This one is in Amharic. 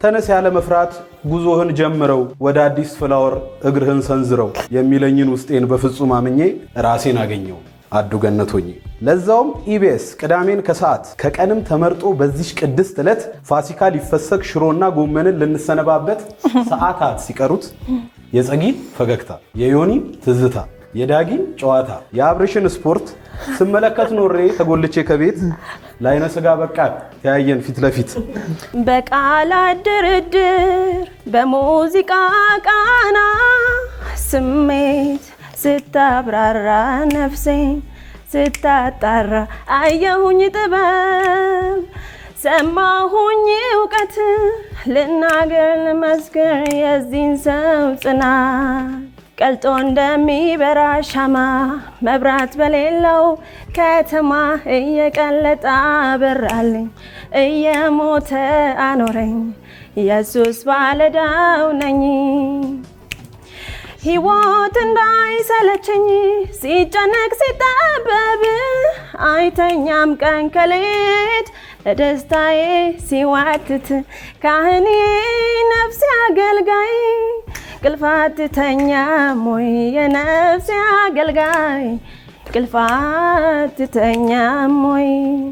ተነስ ያለ መፍራት ጉዞህን ጀምረው ወደ አዲስ ፍላወር እግርህን ሰንዝረው የሚለኝን ውስጤን በፍጹም አምኜ ራሴን አገኘው አዱ ገነት ሆኜ። ለዛውም ኢቢኤስ ቅዳሜን ከሰዓት ከቀንም ተመርጦ በዚህ ቅድስት ዕለት ፋሲካ ሊፈሰክ ሽሮና ጎመንን ልንሰነባበት ሰዓታት ሲቀሩት የጸጊ ፈገግታ፣ የዮኒ ትዝታ፣ የዳጊን ጨዋታ፣ የአብርሽን ስፖርት ስመለከት ኖሬ ተጎልቼ ከቤት ላይነ ስጋ በቃ ተያየን ፊት ለፊት። በቃላት ድርድር በሙዚቃ ቃና ስሜት ስታብራራ ነፍሴ ስታጣራ አየሁኝ ጥበብ ሰማሁኝ እውቀት ልናገር ልመስክር የዚህን ሰው ጽናት ቀልጦ እንደሚበራ ሻማ መብራት በሌለው ከተማ እየቀለጠ አበራልኝ እየሞተ አኖረኝ ኢየሱስ ባለዳው ነኝ። ሕይወት እንዳይሰለቸኝ ሲጨነቅ ሲጠበብ አይተኛም ቀን ከሌት ለደስታዬ ሲዋትት ካህኔ ነፍሴ አገልጋይ ቅልፋት ተኛም ወይ የነፍሴ አገልጋይ ቅልፋት ተኛም ወይ